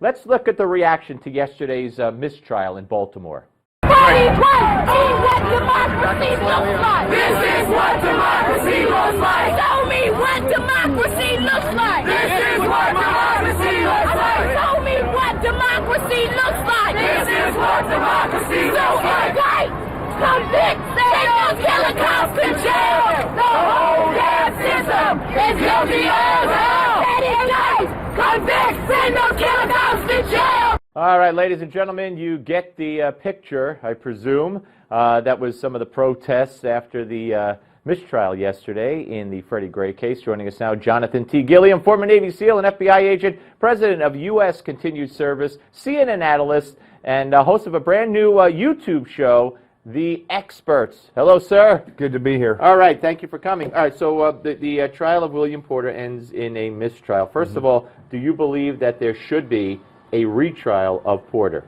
Let's look at the reaction to yesterday's mistrial in Baltimore. Freddie Gray, see what democracy looks like. This is what democracy looks like. Show me what democracy looks like. This is what democracy looks like. Show me what democracy looks like. This is what democracy looks like. Right, convict, send those killer cops to jail. The whole damn system is guilty as hell. Freddie Gray, convict, send those killer cops to jail. All right, ladies and gentlemen, you get the picture, I presume. That was some of the protests after the mistrial yesterday in the Freddie Gray case. Joining us now, Johnathan T. Gilliam, former Navy SEAL and FBI agent, president of U.S. Continued Service, CNN Analyst, and host of a brand new YouTube show, The Experts. Hello, sir. Good to be here. All right, thank you for coming. All right, so the trial of William Porter ends in a mistrial. First of all, do you believe that there should be a retrial of Porter?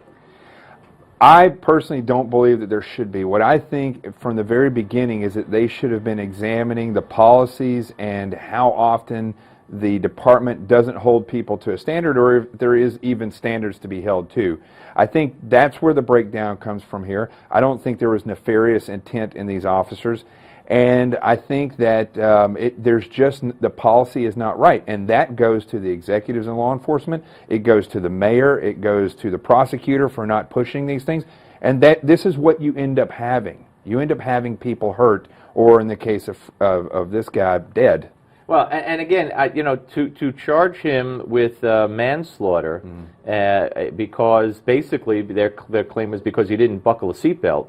I personally don't believe that there should be. What I think from the very beginning is that they should have been examining the policies and how often the department doesn't hold people to a standard, or if there is even standards to be held to. I think that's where the breakdown comes from here. I don't think there was nefarious intent in these officers. And I think that there's just, the policy is not right. And that goes to the executives in law enforcement. It goes to the mayor. It goes to the prosecutor for not pushing these things. And this is what you end up having. You end up having people hurt, or in the case of this guy, dead. Well, and again, you know, to charge him with manslaughter because basically their claim is because he didn't buckle a seatbelt.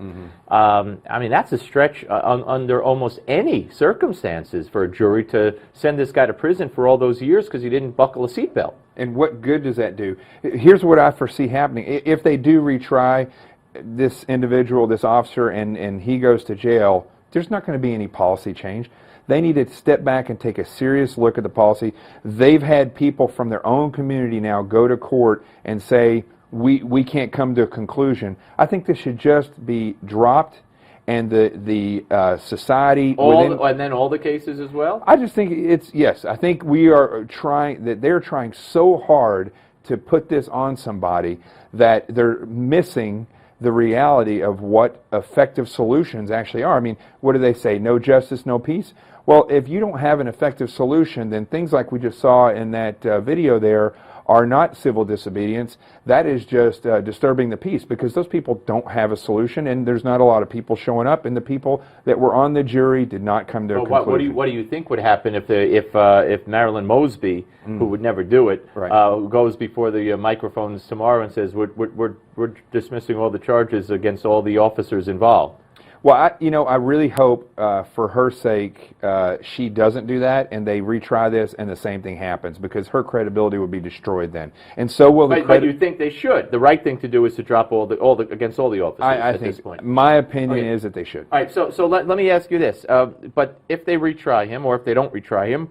I mean, that's a stretch under almost any circumstances for a jury to send this guy to prison for all those years because he didn't buckle a seatbelt. And what good does that do? Here's what I foresee happening. If they do retry this individual, this officer, and he goes to jail, there's not going to be any policy change. They need to step back and take a serious look at the policy. They've had people from their own community now go to court and say, we can't come to a conclusion. I think this should just be dropped, and the society... And then all the cases as well? I just think yes, I think they're trying so hard to put this on somebody that they're missing the reality of what effective solutions actually are. I mean, what do they say? No justice, no peace? Well, if you don't have an effective solution, then things like we just saw in that video there are not civil disobedience. That is just disturbing the peace, because those people don't have a solution, and there's not a lot of people showing up, and the people that were on the jury did not come to a conclusion. What do you think would happen if Marilyn Mosby, who would never do it, goes before the microphones tomorrow and says, we're dismissing all the charges against all the officers involved? Well, I really hope for her sake she doesn't do that, and they retry this and the same thing happens, because her credibility would be destroyed then. And so will the But you think they should? The right thing to do is to drop against all the officers at this point. My opinion is that they should. All right, so let me ask you this. But if they retry him, or if they don't retry him,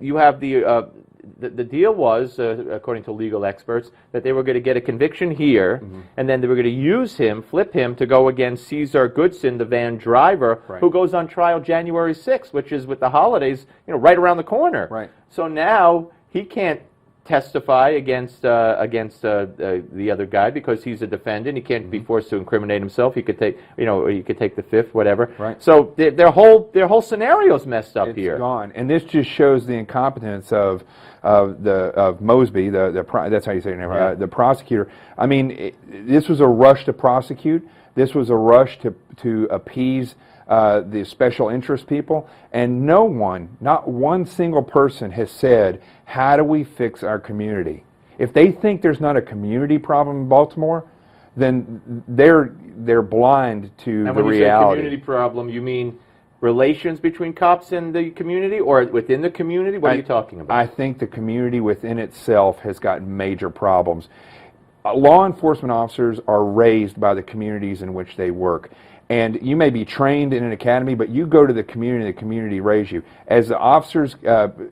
you have the deal was, according to legal experts, that they were going to get a conviction here, and then they were going to flip him to go against Cesar Goodson, the van driver, who goes on trial January 6th, which is, with the holidays, right around the corner. Right. So now he can't testify against the other guy because he's a defendant. He can't be forced to incriminate himself. He could take, or he could take the fifth, whatever. Right. So their whole scenario's messed up here. It's gone, and this just shows the incompetence of Mosby, that's how you say your name, the prosecutor. I mean, this was a rush to prosecute. This was a rush to appease the special interest people, and not one single person has said, how do we fix our community? If they think there's not a community problem in Baltimore, then they're blind to the reality. And when you say community problem, you mean relations between cops and the community, or within the community? What are you talking about? I think the community within itself has got major problems. Law enforcement officers are raised by the communities in which they work. And you may be trained in an academy, but you go to the community raise you. As the officers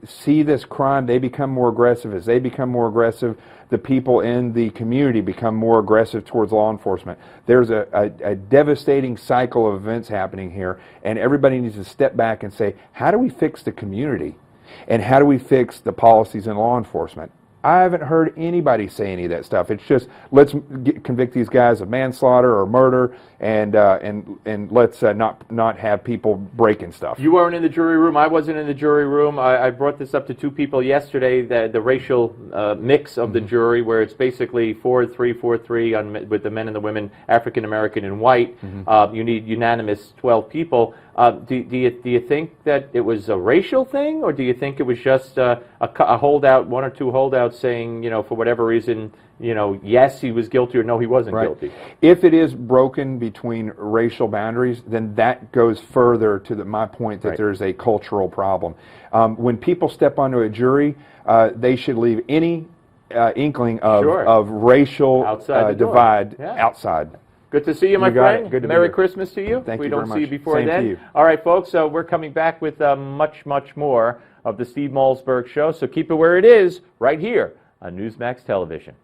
see this crime, they become more aggressive. As they become more aggressive, the people in the community become more aggressive towards law enforcement. There's a devastating cycle of events happening here, and everybody needs to step back and say, how do we fix the community? And how do we fix the policies in law enforcement? I haven't heard anybody say any of that stuff. It's just, let's convict these guys of manslaughter or murder, and let's not have people breaking stuff. You weren't in the jury room. I wasn't in the jury room. I brought this up to two people yesterday, the racial mix of the jury, where it's basically 4-3, 4-3 with the men and the women, African American and white. You need unanimous 12 people. Do you think that it was a racial thing, or do you think it was just a holdout, one or two holdouts saying, for whatever reason, yes, he was guilty, or no, he wasn't guilty? If it is broken between racial boundaries, then that goes further to my point that there's a cultural problem. When people step onto a jury, they should leave any inkling of racial divide outside. Good to see you, my friend. Good to Merry be here. Christmas to you. Thank we you don't very see you much. before Same then. to you. All right, folks. We're coming back with much more of the Steve Malzberg Show. So keep it where it is, right here on Newsmax Television.